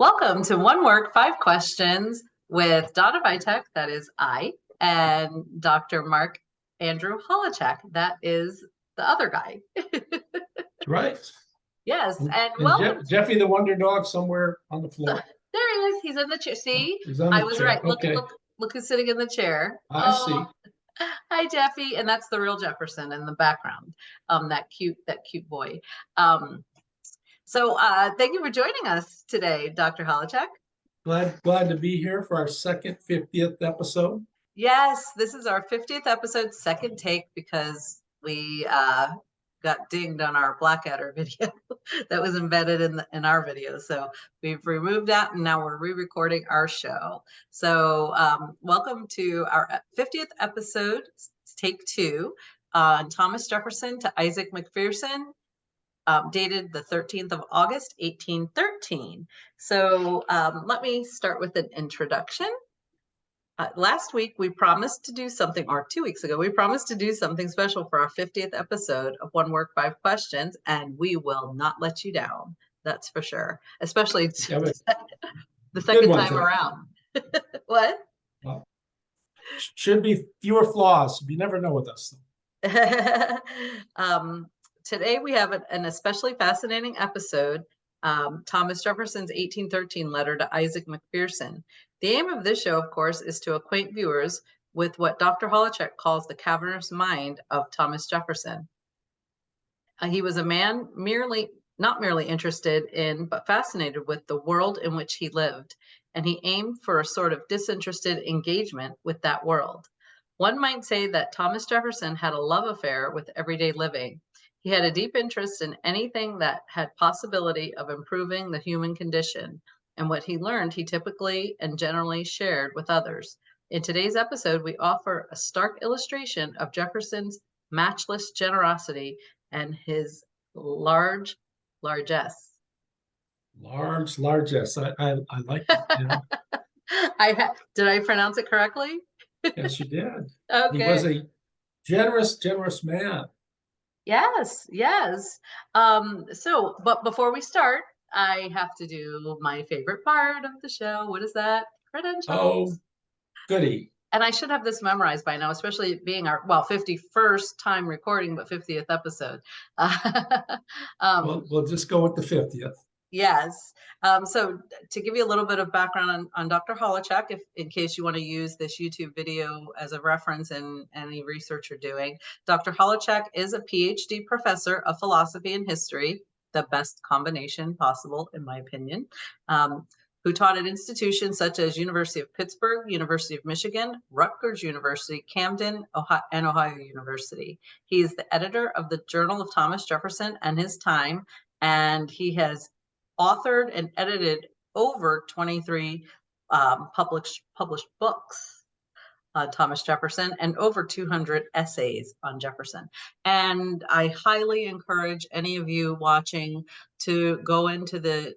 Welcome to One Work, Five Questions with Donna Vitek, that is I, and Dr. Mark Andrew Holowchak, that is the other guy. Right. Yes, and welcome. Jeffy the Wonder Dog somewhere on the floor. There he is. He's in the chair. See, I was chair. Right. Okay. Look who's sitting in the chair. I see. Hi, Jeffy, and that's the real Jefferson in the background. That cute boy. So thank you for joining us today, Dr. Holowchak. Glad to be here for our second 50th episode. Yes, this is our 50th episode, second take, because we got dinged on our Blackadder video that was embedded in our video. So we've removed that, and now we're re-recording our show. So welcome to our 50th episode, take 2, on Thomas Jefferson to Isaac McPherson, dated the 13th of August, 1813. So let me start with an introduction. Last week, we promised to do something, or 2 weeks ago, we promised to do something special for our 50th episode of One Work, Five Questions, and we will not let you down. That's for sure, especially the second time around. What? Well, should be fewer flaws. You never know with us. Today, we have an especially fascinating episode, Thomas Jefferson's 1813 letter to Isaac McPherson. The aim of this show, of course, is to acquaint viewers with what Dr. Holowchak calls the cavernous mind of Thomas Jefferson. He was a man not merely interested in, but fascinated with the world in which he lived, and he aimed for a sort of disinterested engagement with that world. One might say that Thomas Jefferson had a love affair with everyday living. He had a deep interest in anything that had possibility of improving the human condition, and what he learned he typically and generally shared with others. In today's episode, we offer a stark illustration of Jefferson's matchless generosity and his largesse. Largesse. I like that. Yeah. Did I pronounce it correctly? Yes, you did. Okay. He was a generous man. Yes. But before we start, I have to do my favorite part of the show. What is that? Credentials. Oh, goody. And I should have this memorized by now, especially being our 51st time recording, but 50th episode. We'll just go with the 50th. Yes. So to give you a little bit of background on Dr. Holowchak, in case you want to use this YouTube video as a reference in any research you're doing, Dr. Holowchak is a PhD professor of philosophy and history, the best combination possible, in my opinion, who taught at institutions such as University of Pittsburgh, University of Michigan, Rutgers University, Camden, and Ohio University. He is the editor of the Journal of Thomas Jefferson and His Time, and he has authored and edited over 23 published books on Thomas Jefferson and over 200 essays on Jefferson. And I highly encourage any of you watching to go into the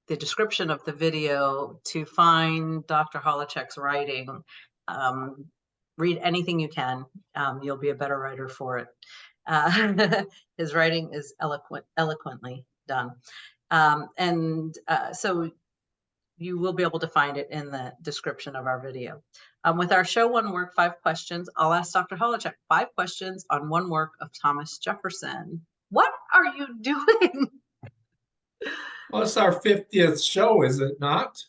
description of the video to find Dr. Holowchak's writing. Read anything you can. You'll be a better writer for it. His writing is eloquently done. So you will be able to find it in the description of our video. With our show, One Work, Five Questions, I'll ask Dr. Holowchak 5 questions on one work of Thomas Jefferson. What are you doing? Well, it's our 50th show, is it not?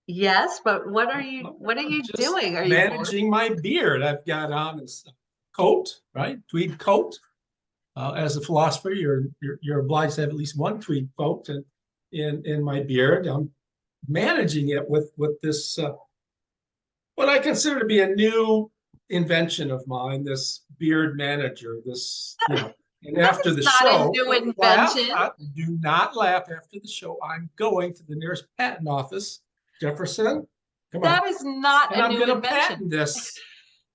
Yes, but what are you doing? Are you managing my beard? I've got on this coat, right? Tweed coat. As a philosopher, you're obliged to have at least one tweed coat in my beard. I'm managing it with this what I consider to be a new invention of mine. This beard manager. And after the show, do not laugh. After the show, I'm going to the nearest patent office. Jefferson, come on. That is not and a I'm new going to invention. patent this.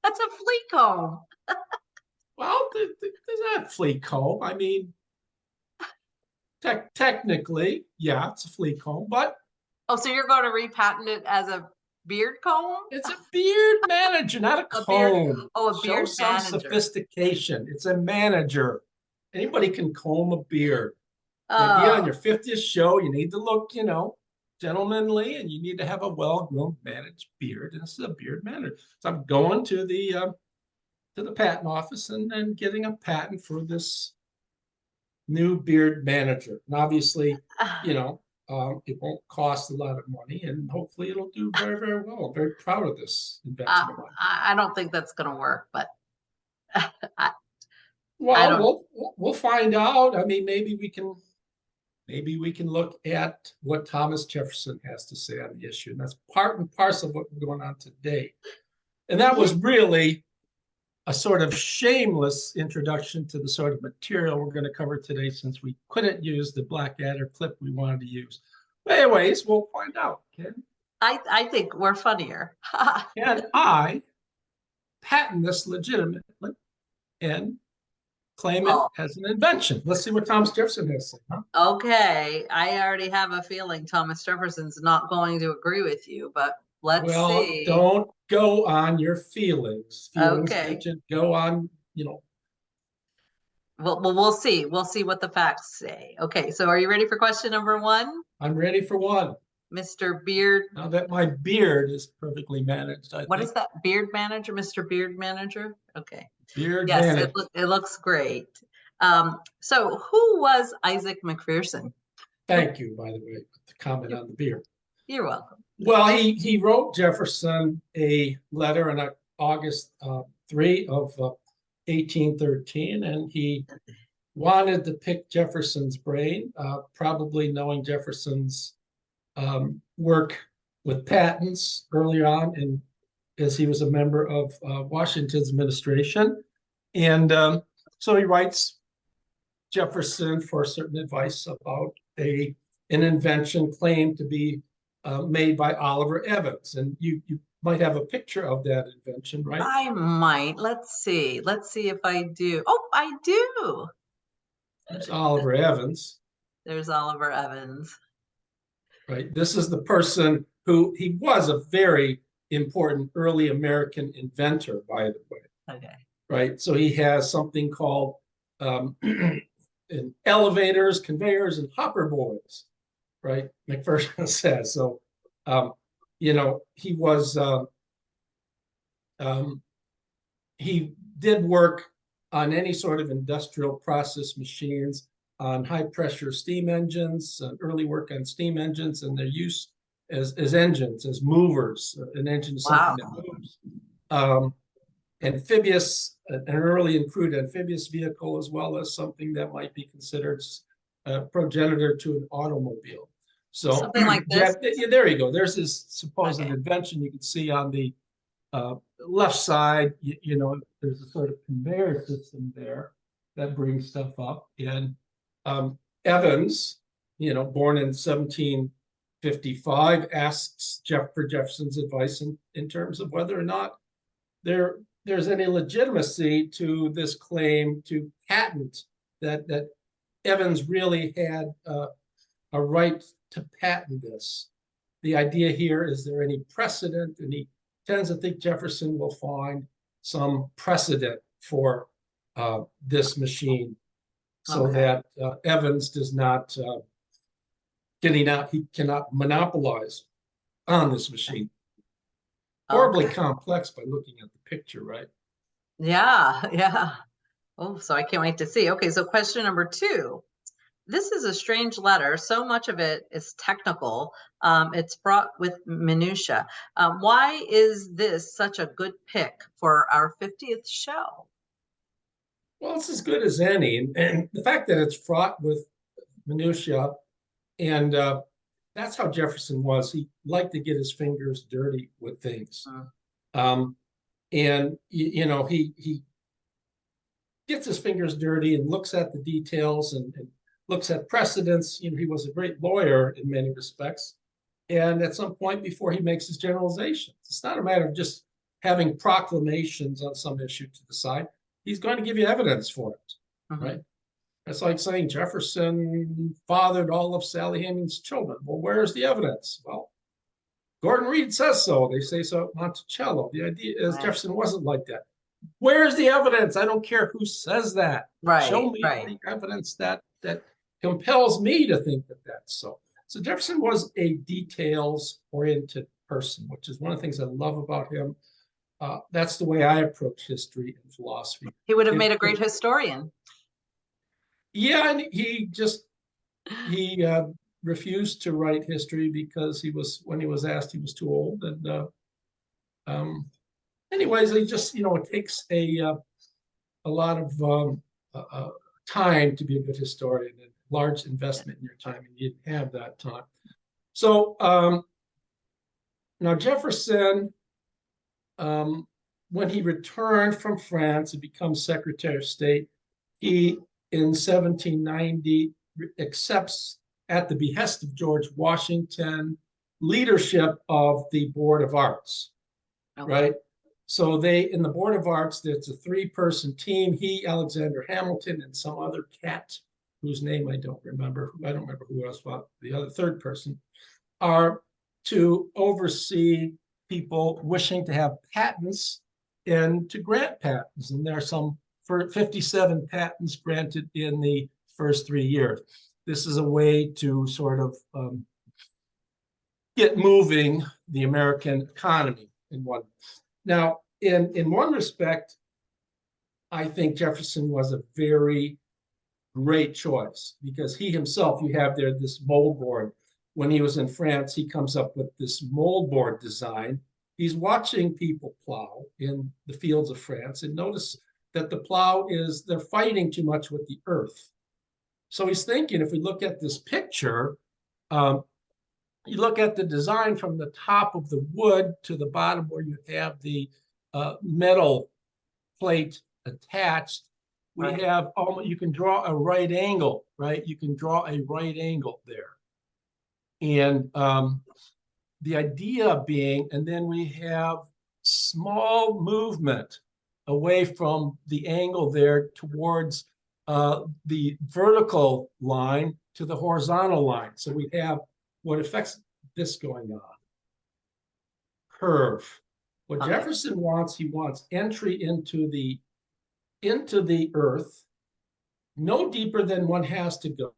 That's a flea comb. Well, there's not flea comb. I mean, technically, yeah, it's a flea comb, but so you're going to repatent it as a beard comb? It's a beard manager, not a comb. A beard Show some sophistication. It's a manager. Anybody can comb a beard. The idea on Oh, your 50th show, you need to look, gentlemanly, and you need to have a well-groomed, managed beard. And this is a beard manager. So I'm going to the patent office and getting a patent for this new beard manager. And obviously, it won't cost a lot of money, and hopefully it'll do very, very well. I'm very proud of this invention of mine. I don't think that's going to work, but I, I Well, don't. we'll find out. I mean, maybe we can look at what Thomas Jefferson has to say on the issue, and that's part and parcel of what we're going on today. And that was really a sort of shameless introduction to the sort of material we're going to cover today, since we couldn't use the Blackadder clip we wanted to use. But anyways, we'll find out. Okay? I think we're funnier. And I patent this legitimately and claim it as an invention. Let's see what Thomas Jefferson has to say. Huh? Okay, I already have a feeling Thomas Jefferson's not going to agree with you, but let's Well, see. don't go on your feelings. Feelings Okay. get you go on, Well, we'll see. We'll see what the facts say. Okay, so are you ready for question number one? I'm ready for one. Mr. Beard. Now that my beard is perfectly managed, I What think. is that? Beard manager, Mr. Beard manager? Okay. Beard Yes, managed. it looks great. So who was Isaac McPherson? Thank you, by the way, to comment on the beard. You're welcome. Well, he wrote Jefferson a letter on August 3 of 1813, and he wanted to pick Jefferson's brain, probably knowing Jefferson's work with patents early on, and as he was a member of Washington's administration. And so he writes Jefferson for certain advice about an invention claimed to be made by Oliver Evans. And you might have a picture of that invention, right? I might. Let's see. Let's see if I do. Oh, I do. There's Oliver Evans. There's Oliver Evans. Right. This is the person who he was a very important early American inventor, by the way. Okay. Right. So he has something called in elevators, conveyors, and hopper boys. Right. McPherson says so. He was he did work on any sort of industrial process machines, on high pressure steam engines, early work on steam engines and their use as engines, as movers. An engine is something that moves. Amphibious, an early and crude amphibious vehicle, as well as something that might be considered a progenitor to an automobile. So something like this. Yeah, there you go. There's his supposed invention. You can see on the left side, there's a sort of conveyor system there that brings stuff up. And Evans, born in 1755, asks for Jefferson's advice in terms of whether or not there's any legitimacy to this claim to patent, that Evans really had a right to patent this. The idea here, is there any precedent? And he tends to think Jefferson will find some precedent for this machine, so that Evans does not he cannot monopolize on this machine. Horribly complex by looking at the picture, right? Yeah. Oh, so I can't wait to see. Okay, so question number two. This is a strange letter. So much of it is technical. It's fraught with minutia. Why is this such a good pick for our 50th show? Well, it's as good as any. And the fact that it's fraught with minutia, and that's how Jefferson was. He liked to get his fingers dirty with things. And, he gets his fingers dirty and looks at the details and looks at precedents. He was a great lawyer in many respects. And at some point before he makes his generalizations, it's not a matter of just having proclamations on some issue to decide. He's going to give you evidence for it, right? It's like saying Jefferson fathered all of Sally Hemings' children. Well, where's the evidence? Well, Gordon Reed says so. They say so at Monticello. The idea is Jefferson wasn't like that. Where's the evidence? I don't care who says that. Show me the evidence that compels me to think that that's so. So Jefferson was a details-oriented person, which is one of the things I love about him. That's the way I approach history and philosophy. He would have made a great historian. Yeah, and he refused to write history because when he was asked, he was too old. And anyways, he just, it takes a lot of time to be a good historian, and large investment in your time, and you didn't have that time. So now Jefferson, when he returned from France and becomes Secretary of State, he in 1790 accepts, at the behest of George Washington, leadership of the Board of Arts, okay. Right? So in the Board of Arts, there's a 3-person team. He, Alexander Hamilton, and some other cat whose name I don't remember. I don't remember who else, but the other 3rd person, are to oversee people wishing to have patents and to grant patents. And there are some 57 patents granted in the first 3 years. This is a way to sort of get moving the American economy in one. Now, in one respect, I think Jefferson was a very great choice, because he himself, you have there this mold board. When he was in France, he comes up with this mold board design. He's watching people plow in the fields of France, and notice that the plow they're fighting too much with the earth. So he's thinking, if we look at this picture, you look at the design from the top of the wood to the bottom where you have the metal plate attached. We have, you can draw a right angle, right? You can draw a right angle there. And the idea being, and then we have small movement away from the angle there towards the vertical line to the horizontal line. So we have what affects this going on. Curve. What Jefferson wants, he wants entry into the earth, no deeper than one has to go.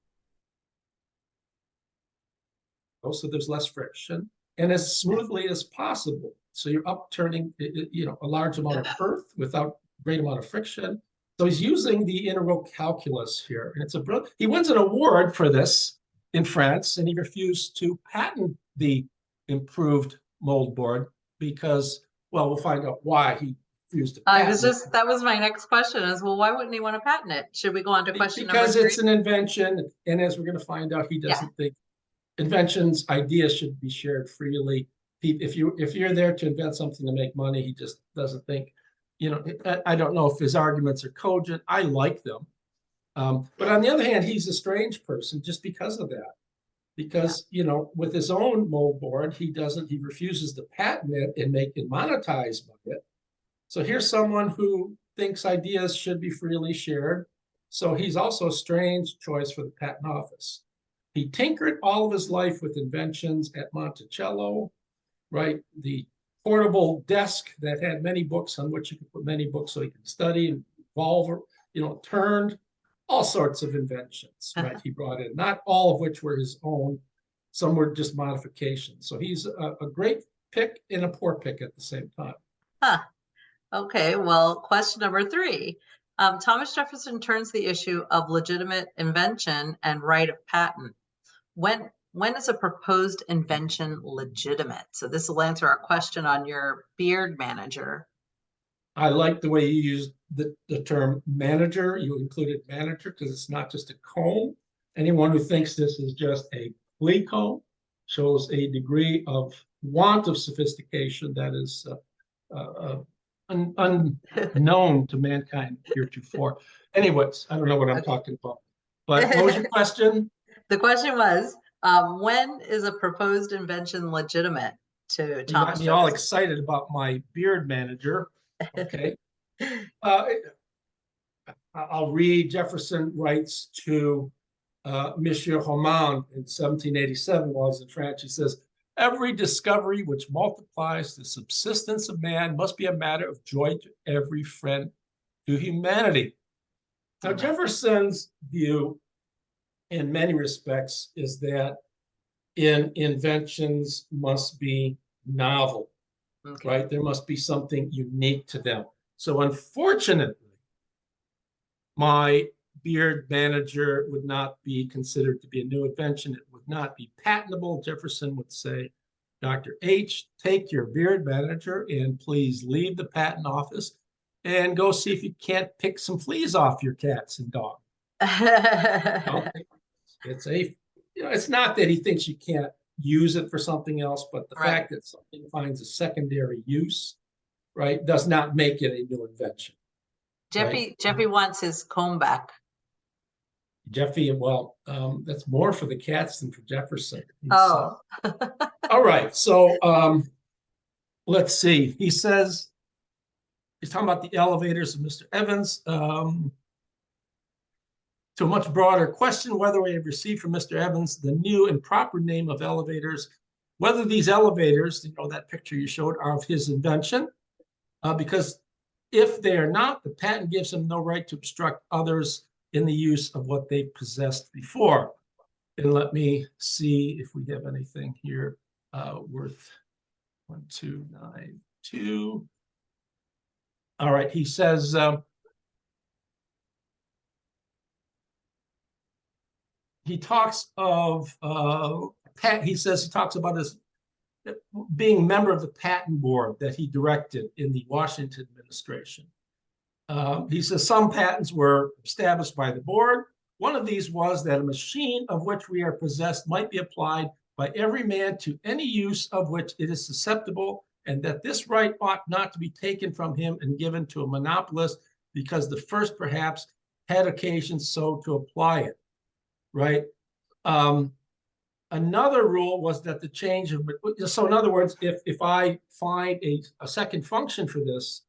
So there's less friction, and as smoothly as possible. So you're upturning, a large amount of earth without great amount of friction. So he's using the integral calculus here. And he wins an award for this in France, and he refused to patent the improved mold board because, well, we'll find out why he refused to patent it. That was my next question is, well, why wouldn't he want to patent it? Should we go on to question number 3? Because it's an invention, and as we're going to find out, he doesn't think inventions, ideas should be shared freely. If you're there to invent something to make money, he just doesn't think, I don't know if his arguments are cogent. I like them. But on the other hand, he's a strange person just because of that. Because, with his own mold board, he refuses to patent it and make it monetize by it. So here's someone who thinks ideas should be freely shared. So he's also a strange choice for the patent office. He tinkered all of his life with inventions at Monticello, right? The portable desk that had many books on which you could put many books so he could study and revolver, turned, all sorts of inventions, right? He brought in, not all of which were his own. Some were just modifications. So he's a great pick and a poor pick at the same time. Okay, well, question number 3. Thomas Jefferson turns the issue of legitimate invention and right of patent. When is a proposed invention legitimate? So this will answer our question on your beard manager. I like the way you used the term manager. You included manager because it's not just a comb. Anyone who thinks this is just a flea comb shows a degree of want of sophistication that is unknown to mankind heretofore. Anyways, I don't know what I'm talking about. But what was your question? The question was, when is a proposed invention legitimate to Thomas Jefferson? You got me all excited about my beard manager. Okay. I'll read. Jefferson writes to Monsieur Roman in 1787 while he's in France. He says, "Every discovery which multiplies the subsistence of man must be a matter of joy to every friend to humanity." Now, Jefferson's view in many respects is that inventions must be novel, Okay. right? There must be something unique to them. So unfortunately, my beard manager would not be considered to be a new invention. It would not be patentable. Jefferson would say, Dr. H, take your beard manager and please leave the patent office and go see if you can't pick some fleas off your cats and dog. No, it's a, it's not that he thinks you can't use it for something else, but the Right. fact that something finds a secondary use, right, does not make it a new invention. Jeffy wants his comb back. Jeffy, well, that's more for the cats than for Jefferson. Oh. All right. So let's see. He says, he's talking about the elevators of Mr. Evans. To a much broader question, whether we have received from Mr. Evans the new and proper name of elevators, whether these elevators, that picture you showed, are of his invention, because if they are not, the patent gives him no right to obstruct others in the use of what they possessed before. And let me see if we have anything here worth 1292. All right, he says, he talks of, he talks about his being a member of the patent board that he directed in the Washington administration. He says some patents were established by the board. One of these was that a machine of which we are possessed might be applied by every man to any use of which it is susceptible, and that this right ought not to be taken from him and given to a monopolist, because the first perhaps had occasion so to apply it, right? Another rule was that the change of, so in other words, if I find a second function for this,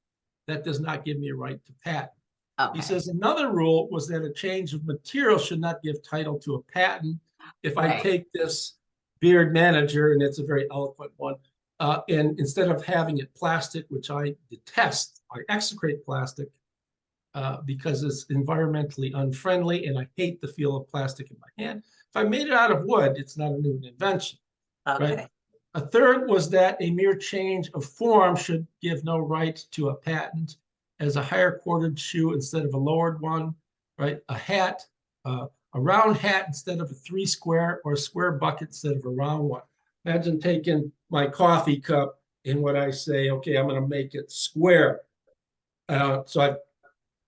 that does not give me a right to patent. Okay. He says another rule was that a change of material should not give title to a patent. If I take this beard manager, and it's a very eloquent one, and instead of having it plastic, which I detest, I execrate plastic because it's environmentally unfriendly and I hate the feel of plastic in my hand. If I made it out of wood, it's not a new invention. Okay. Right? A third was that a mere change of form should give no right to a patent, as a higher corded shoe instead of a lowered one, right? A hat, a round hat instead of a 3 square, or a square bucket instead of a round one. Imagine taking my coffee cup and what I say, okay, I'm going to make it square. So I've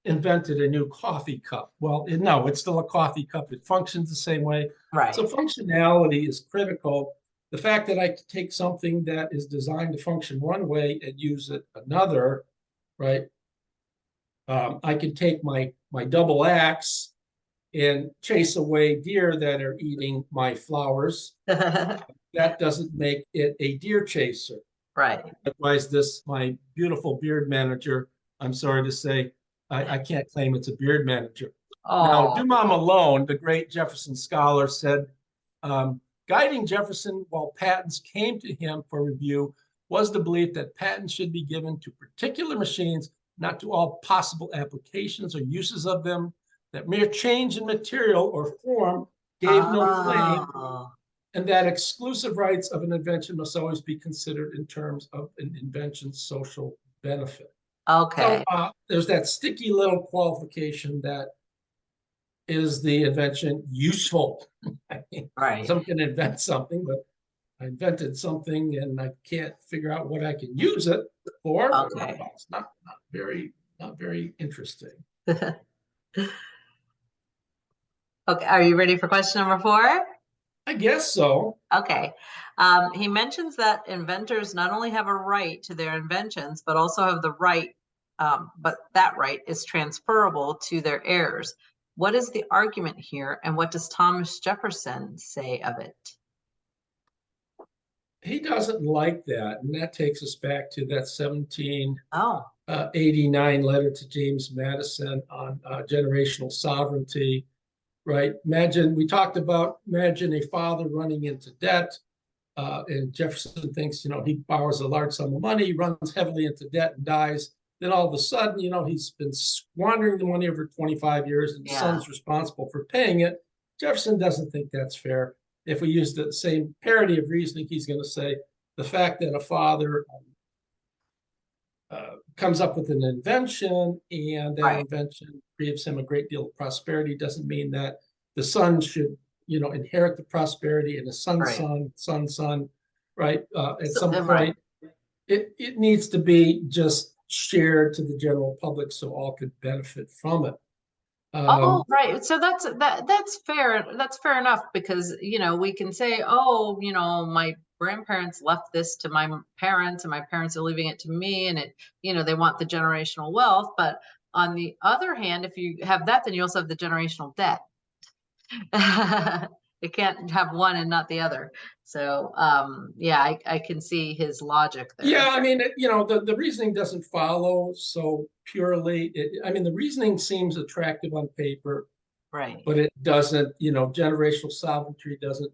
invented a new coffee cup. Well, no, it's still a coffee cup. It functions the same way. Right. So functionality is critical. The fact that I can take something that is designed to function one way and use it another, right? I can take my double axe and chase away deer that are eating my flowers. That doesn't make it a deer chaser. Right. Likewise, my beautiful beard manager, I'm sorry to say, I can't claim it's a beard manager. Oh. Now, Dumas Malone, the great Jefferson scholar, said, guiding Jefferson while patents came to him for review was the belief that patents should be given to particular machines, not to all possible applications or uses of them, that mere change in material or form gave no claim, and that exclusive rights of an invention must always be considered in terms of an invention's social benefit. Okay. So there's that sticky little qualification that is the invention useful? I mean, right. Someone can invent something, but I invented something and I can't figure out what I can use it for. Okay. Well, it's not very interesting. Okay. Are you ready for question number 4? I guess so. Okay. He mentions that inventors not only have a right to their inventions, but also have the right, but that right is transferable to their heirs. What is the argument here, and what does Thomas Jefferson say of it? He doesn't like that, and that takes us back to that 1789 letter to James Madison on generational sovereignty. Right. We talked about a father running into debt, and Jefferson thinks, he borrows a large sum of money, runs heavily into debt and dies. Then all of a sudden, he's been squandering the money over 25 years, and the son's responsible for paying it. Jefferson doesn't think that's fair. If we use the same parity of reasoning, he's going to say the fact that a father comes up with an invention and that Right. invention gives him a great deal of prosperity doesn't mean that the son should, inherit the prosperity and the son's Right. son, right? At So, some right. point, it needs to be just shared to the general public so all could benefit from it. Oh, right. So that's fair. That's fair enough because, we can say, oh, my grandparents left this to my parents and my parents are leaving it to me and they want the generational wealth. But on the other hand, if you have that, then you also have the generational debt. It can't have one and not the other. So, yeah, I can see his logic Yeah, there. I mean, the reasoning doesn't follow so purely. I mean, the reasoning seems attractive on paper, Right. but it doesn't, generational sovereignty doesn't,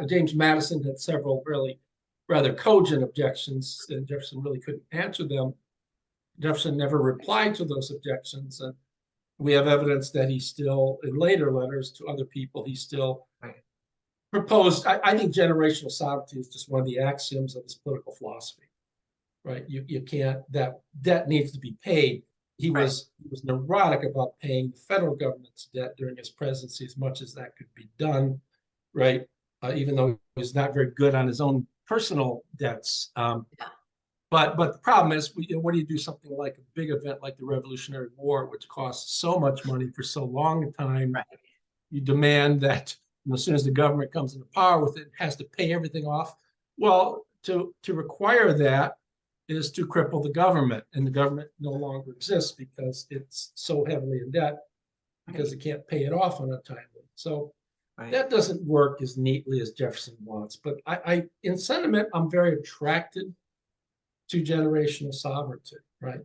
James Madison had several really rather cogent objections, and Jefferson really couldn't answer them. Jefferson never replied to those objections, and we have evidence that he still, in later letters to other people, he still Right. proposed. I think generational sovereignty is just one of the axioms of his political philosophy, right? You can't, that debt needs to be paid. He Right. was neurotic about paying the federal government's debt during his presidency as much as that could be done, right? Even though he was not very good on his own personal debts. Yeah. But the problem is, what do you do something like a big event like the Revolutionary War, which costs so much money for so long a time? Right. You demand that as soon as the government comes into power with it, it has to pay everything off. Well, to require that is to cripple the government, and the government no longer exists because it's so heavily in debt because it can't pay it off on a timely. So Right. that doesn't work as neatly as Jefferson wants. But I in sentiment, I'm very attracted to generational sovereignty, right?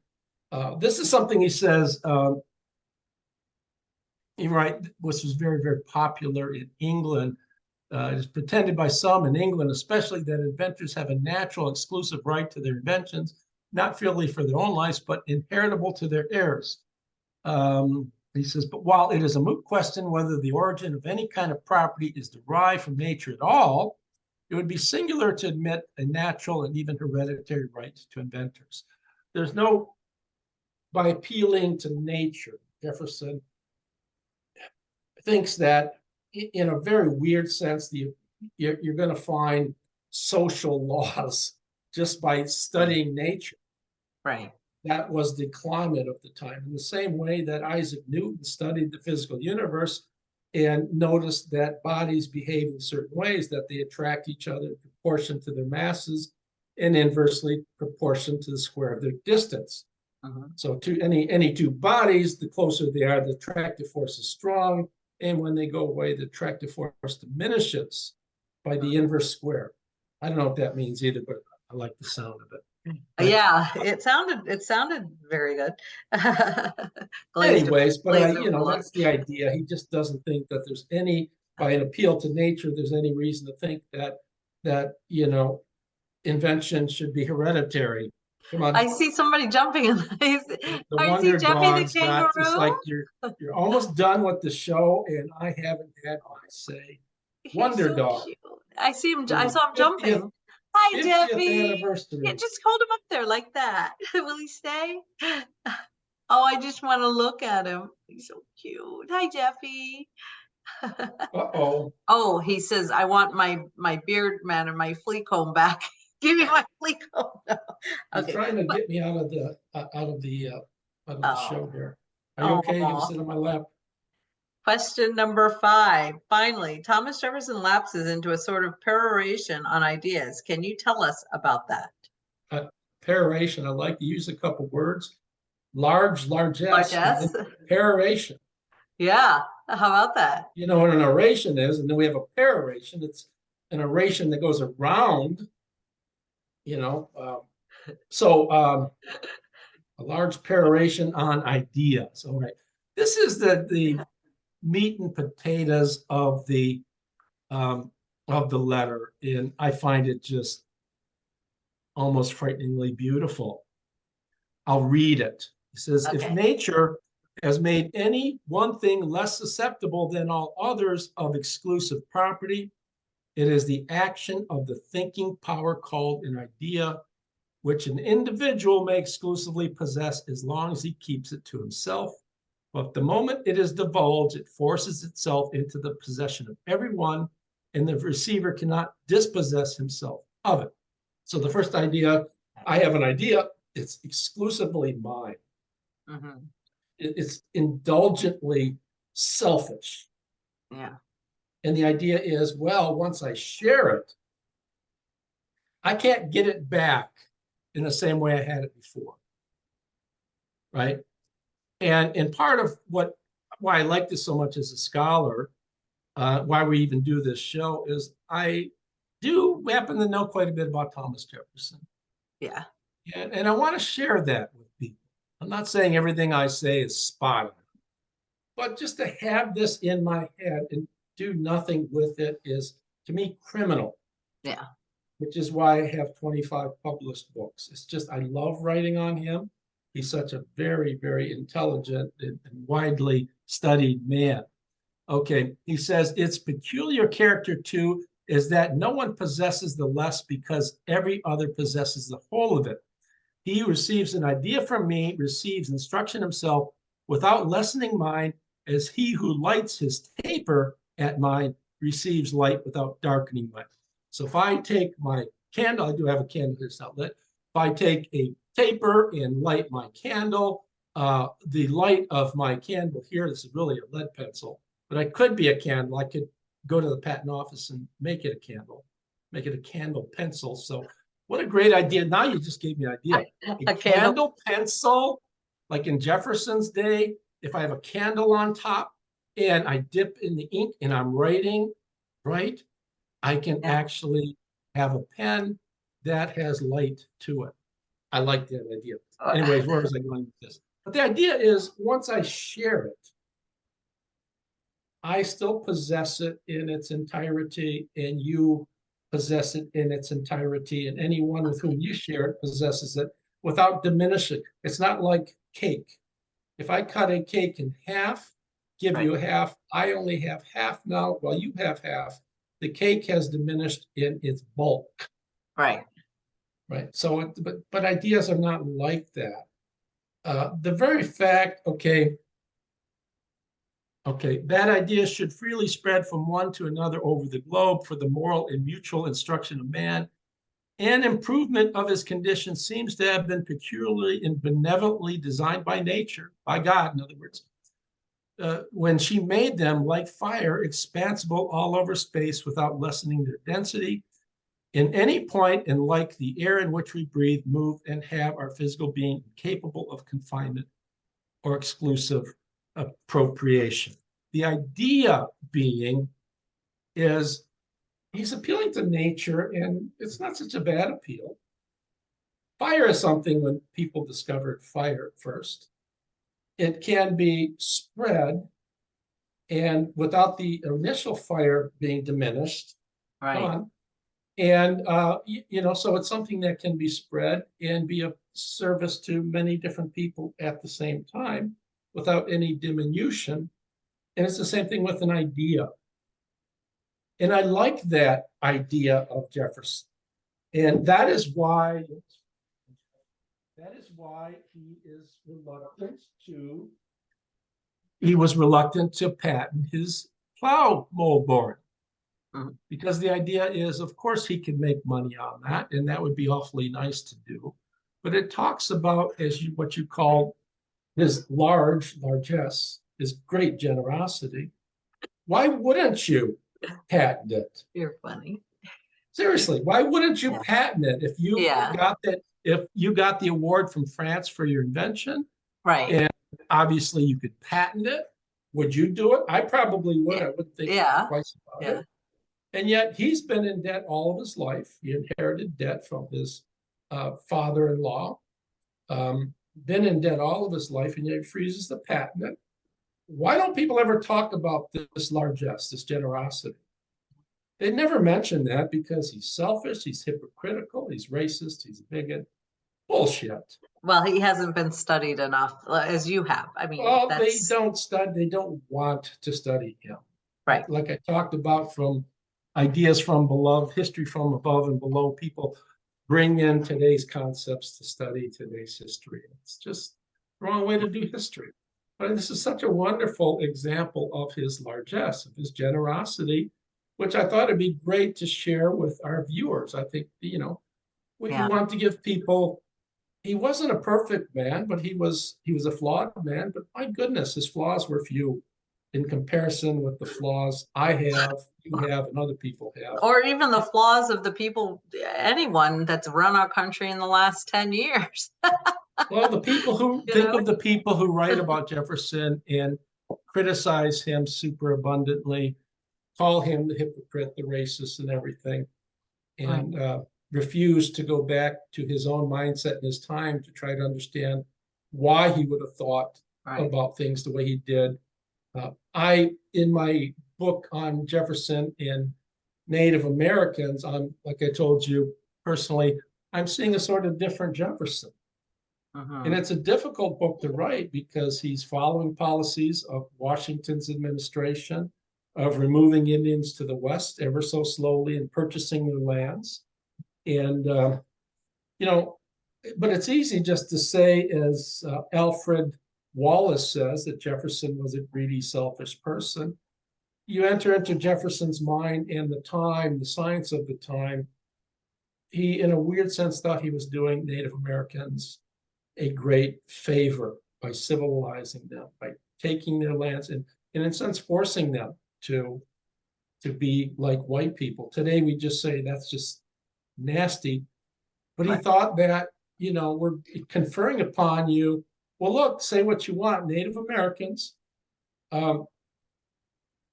This is something he says, right, which was very, very popular in England. It is pretended by some in England, especially, that inventors have a natural exclusive right to their inventions, not purely for their own lives, but inheritable to their heirs. He says, but while it is a moot question whether the origin of any kind of property is derived from nature at all, it would be singular to admit a natural and even hereditary right to inventors. There's no, by appealing to nature, Jefferson thinks that in a very weird sense, you're going to find social laws just by studying nature. Right. That was the climate of the time. In the same way that Isaac Newton studied the physical universe and noticed that bodies behave in certain ways, that they attract each other in proportion to their masses and inversely proportion to the square of their distance. So to any two bodies, the closer they are, the attractive force is strong. And when they go away, the attractive force diminishes by the inverse square. I don't know what that means either, but I like the sound of it. But Yeah, it sounded very good. anyways, but Glazed over the that's the idea. He just doesn't think that there's any, by an appeal to nature, there's any reason to think that invention should be hereditary. Come on. I see somebody jumping in. The I see Wonder Jeffy the Dog's got this, kangaroo. like, you're almost done with the show, and I haven't had my say. He's Wonder so Dog. cute. I see him. For I the saw him 50th, jumping. Hi, 50th Jeffy. Yeah, anniversary. just hold him up there like that. Will he stay? Oh, I just want to look at him. He's so cute. Hi, Jeffy. Uh-oh. Oh, he says, I want my beard man and my flea comb back. Give me my flea comb. No. He's Okay. trying to get me out of the show here. Are you okay? You can Oh. sit on my lap. Question number 5. Finally, Thomas Jefferson lapses into a sort of peroration on ideas. Can you tell us about that? Peroration. I like to use a couple words. Largesse, Largesse? peroration. Yeah. How about that? You know what an oration is, and then we have a peroration. It's an oration that goes around, so a large peroration on ideas. All right. This is the meat and potatoes of the letter, and I find it just almost frighteningly beautiful. I'll read it. It says, Okay. if nature has made any one thing less susceptible than all others of exclusive property. It is the action of the thinking power called an idea, which an individual may exclusively possess as long as he keeps it to himself. But the moment it is divulged, it forces itself into the possession of everyone, and the receiver cannot dispossess himself of it. So the first idea, I have an idea, it's exclusively mine. Mm-hmm. It's indulgently selfish. Yeah. And the idea is, well, once I share it, I can't get it back in the same way I had it before. Right. And part of why I like this so much as a scholar, why we even do this show, is I do happen to know quite a bit about Thomas Jefferson. Yeah. And I want to share that with people. I'm not saying everything I say is spot on, but just to have this in my head and do nothing with it is, to me, criminal. Yeah. Which is why I have 25 published books. It's just, I love writing on him. He's such a very, very intelligent and widely studied man. Okay, he says, its peculiar character too is that no one possesses the less because every other possesses the whole of it. He who receives an idea from me receives instruction himself without lessening mine, as he who lights his taper at mine receives light without darkening mine. So if I take my candle, I do have a candle here, it's not lit. If I take a taper and light my candle, the light of my candle here, this is really a lead pencil, but I could be a candle. I could go to the patent office and make it a candle, make it a candle pencil. So what a great idea. Now you just gave me an idea. A candle pencil, like in Jefferson's day, if I have a candle on top and I dip in the ink and I'm writing, right? I can actually have a pen that has light to it. I like that idea. Anyways, where was I going with this? But the idea is, once I share it, I still possess it in its entirety, and you possess it in its entirety, and anyone with whom you share it possesses it without diminishing. It's not like cake. If I cut a cake in half, give you half, I only have half now, while you have half. The cake has diminished in its bulk. Right. Right. So, but ideas are not like that. The very fact, okay, that idea should freely spread from one to another over the globe for the moral and mutual instruction of man and improvement of his condition seems to have been peculiarly and benevolently designed by nature, by God, in other words, when she made them like fire, expansible all over space without lessening their density in any point, and like the air in which we breathe, move, and have our physical being incapable of confinement or exclusive appropriation. The idea being is he's appealing to nature, and it's not such a bad appeal. Fire is something, when people discovered fire first, it can be spread, and without the initial fire being diminished, gone. And, so it's something that can be spread and be of service to many different people at the same time without any diminution. And it's the same thing with an idea. And I like that idea of Jefferson. And that is why he was reluctant to patent his plow mold board. Because the idea is, of course, he can make money on that, and that would be awfully nice to do. But it talks about what you call his largesse, his great generosity. Why wouldn't you patent it? You're funny. Seriously, why wouldn't you patent it if you got that? If you got the award from France for your invention, right? And obviously, you could patent it. Would you do it? I probably would. I wouldn't think twice about it. And yet he's been in debt all of his life. He inherited debt from his father-in-law, been in debt all of his life, and yet he refuses to patent it. Why don't people ever talk about this largesse, this generosity? They never mention that because he's selfish, he's hypocritical, he's racist, he's a bigot. Bullshit. Well, he hasn't been studied enough as you have. I mean, Well, they that's don't study, they don't want to study him. right. Like I talked about, from ideas from below, history from above and below, people bring in today's concepts to study today's history. It's just the wrong way to do history. But this is such a wonderful example of his largesse, of his generosity, which I thought it'd be great to share with our viewers. I think, we Yeah. want to give people, he wasn't a perfect man, but he was a flawed man. But my goodness, his flaws were few in comparison with the flaws I have, you have, and other people have. Or even the flaws of the people, anyone that's run our country in the last 10 years. Well, the people who You think know? of the people who write about Jefferson and criticize him super abundantly, call him the hypocrite, the racist, and everything, and refuse to go back to his own mindset and his time to try to understand why he would have thought about things the way he did. In my book on Jefferson and Native Americans, like I told you personally, I'm seeing a sort of different Jefferson. And it's a difficult book to write because he's following policies of Washington's administration of removing Indians to the West ever so slowly and purchasing their lands. And, but it's easy just to say, as Alfred Wallace says, that Jefferson was a greedy, selfish person. You enter into Jefferson's mind and the time, the science of the time. He, in a weird sense, thought he was doing Native Americans a great favor by civilizing them, by taking their lands and in a sense forcing them to be like white people. Today we just say that's just nasty. But he thought that, we're conferring upon you, well, look, say what you want. Native Americans,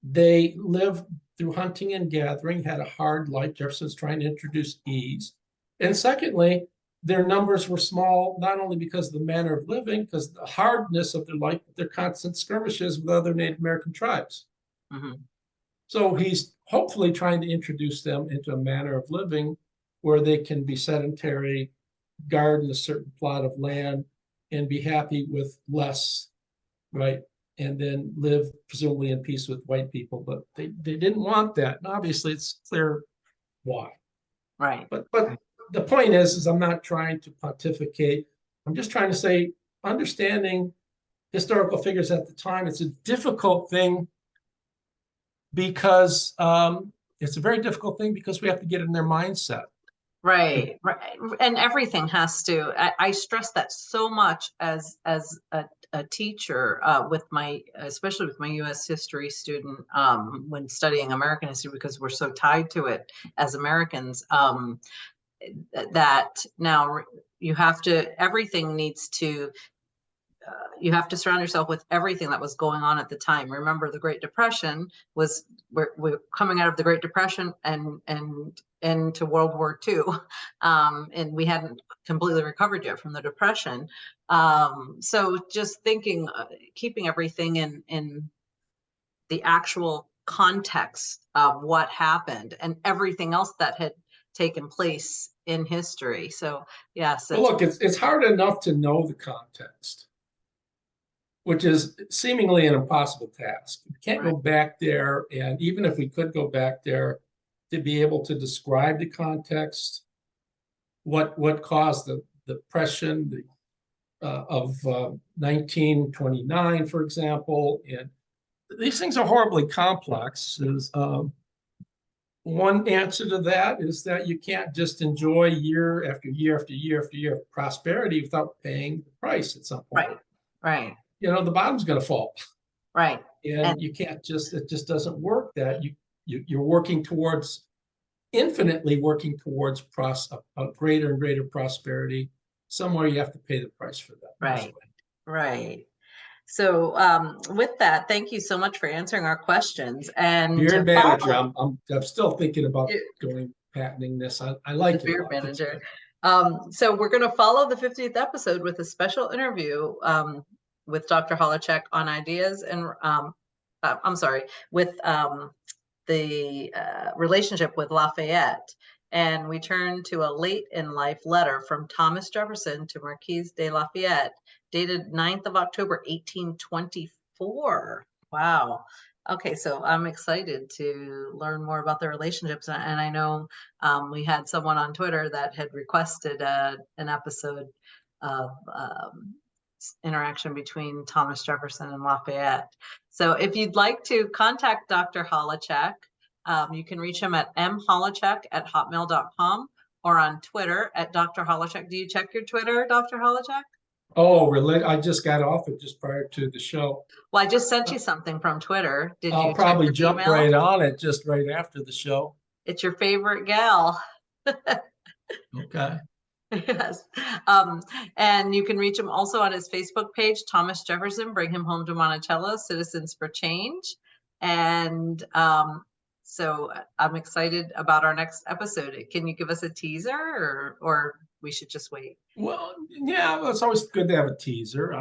they live through hunting and gathering, had a hard life. Jefferson's trying to introduce ease. And secondly, their numbers were small, not only because of the manner of living, because the hardness of their life, but their constant skirmishes with other Native American tribes. So he's hopefully trying to introduce them into a manner of living where they can be sedentary, garden a certain plot of land, and be happy with less, right? And then live presumably in peace with white people. But they didn't want that. And obviously it's clear why. Right. But the point is I'm not trying to pontificate. I'm just trying to say, understanding historical figures at the time, it's a difficult thing because it's a very difficult thing because we have to get in their mindset. Right. And everything has to, I stress that so much as a teacher especially with my US history student, when studying American history, because we're so tied to it as Americans, that now you have to, everything needs to, you have to surround yourself with everything that was going on at the time. Remember, the Great Depression was, we're coming out of the Great Depression and into World War II. And we hadn't completely recovered yet from the Depression. So just thinking, keeping everything in the actual context of what happened and everything else that had taken place in history. So yes. Well, look, it's hard enough to know the context, which is seemingly an impossible task. We can't go back there. And even if we could go back there, to be able to describe the context, what caused the depression of 1929, for example. And these things are horribly complex. One answer to that is that you can't just enjoy year after year after year after year of prosperity without paying the price at some point. Right. The bottom's going to fall. Right. And you can't it just doesn't work that you're working towards, infinitely working towards a greater and greater prosperity. Somewhere you have to pay the price for that. Right. So with that, thank you so much for answering our questions. And beer manager, I'm still thinking about patenting this. I like it. Beer manager. So we're going to follow the 50th episode with a special interview with Dr. Holowchak on ideas and with the relationship with Lafayette. And we turn to a late in life letter from Thomas Jefferson to Marquis de Lafayette, dated 9th of October, 1824. Wow. Okay, so I'm excited to learn more about the relationships. And I know we had someone on Twitter that had requested an episode of interaction between Thomas Jefferson and Lafayette. So if you'd like to contact Dr. Holowchak, you can reach him at mholowchak@hotmail.com or on Twitter at Dr. Holowchak. Do you check your Twitter, Dr. Holowchak? Oh, really? I just got off it just prior to the show. Well, I just sent you something from Twitter. Did I'll you probably check your jump email? right on it just right after the show. It's your favorite gal. Okay. Yes. And you can reach him also on his Facebook page, Thomas Jefferson, Bring Him Home to Monticello, Citizens for Change. And so I'm excited about our next episode. Can you give us a teaser or we should just wait? Well, yeah, well, it's always good to have a teaser.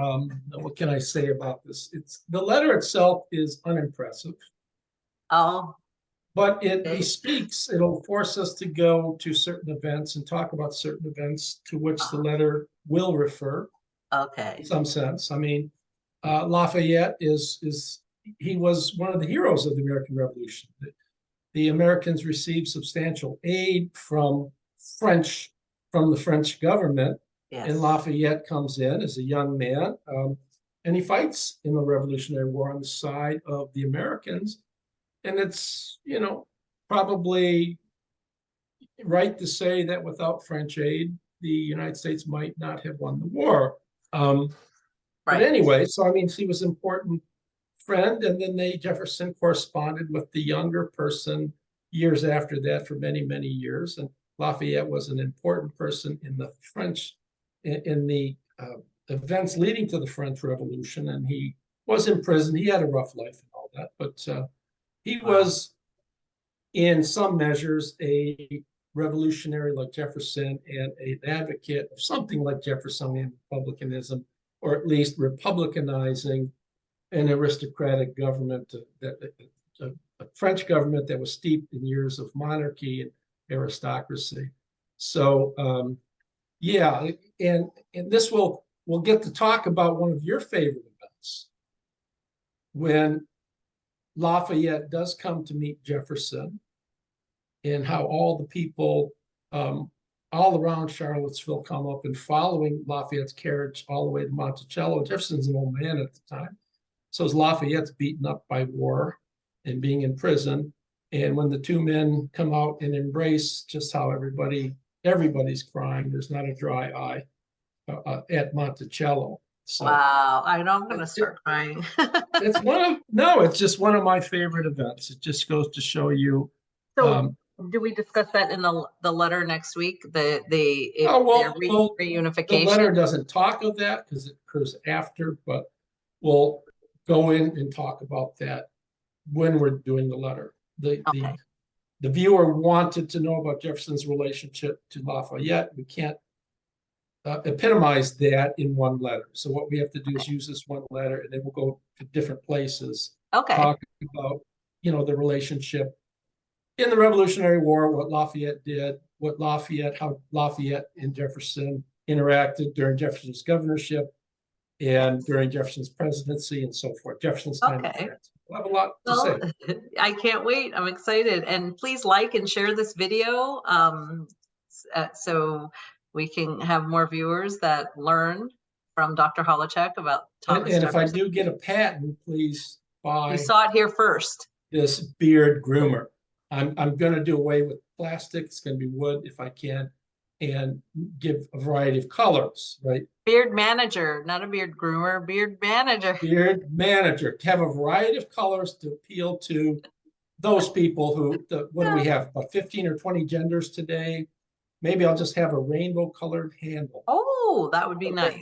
What can I say about this? The letter itself is unimpressive. Oh, but it okay. bespeaks, it'll force us to go to certain events and talk about certain events to which the letter will refer. Okay. In some sense. I mean, Lafayette he was one of the heroes of the American Revolution. The Americans received substantial aid from the French government. Yes. And Lafayette comes in as a young man, and he fights in the Revolutionary War on the side of the Americans. And it's, probably right to say that without French aid, the United States might not have won the war. But anyway, so I mean, he was an important friend, and then Jefferson corresponded with the younger person years after that for many, many years. And Lafayette was an important person in the events leading to the French Revolution, and he was in prison. He had a rough life and all that, but he was, in some measures, a revolutionary like Jefferson and an advocate of something like Jeffersonian republicanism, or at least republicanizing an aristocratic government, a French government that was steeped in years of monarchy and aristocracy. So, yeah, and this we'll get to talk about one of your favorite events, when Lafayette does come to meet Jefferson, and how all the people all around Charlottesville come up and following Lafayette's carriage all the way to Monticello. Jefferson's an old man at the time. So as Lafayette's beaten up by war and being in prison, and when the two men come out and embrace, just how everybody's crying, there's not a dry eye at Monticello. So, wow, I know I'm going to start crying. it's just one of my favorite events. It just goes to show you. So, do we discuss that in the letter next week? The reunification. The letter doesn't talk of that because it occurs after, but we'll go in and talk about that when we're doing the letter. The viewer wanted to know about Jefferson's relationship to Lafayette. We can't epitomize that in one letter. So what we have to do is use this one letter, and then we'll go to different places. Okay. Talking about, the relationship in the Revolutionary War, what Lafayette did, how Lafayette and Jefferson interacted during Jefferson's governorship and during Jefferson's presidency and so forth. Jefferson's time in France. We'll have a lot to say. I can't wait. I'm excited. And please like and share this video so we can have more viewers that learn from Dr. Holowchak about Thomas And Jefferson. if I do get a patent, please buy. You saw it here first. This beard groomer. I'm going to do away with plastic. It's going to be wood if I can, and give a variety of colors, right? Beard manager, not a beard groomer, beard manager. Beard manager. To have a variety of colors to appeal to those people who, what do we have, about 15 or 20 genders today? Maybe I'll just have a rainbow colored handle. Oh, that would be nice.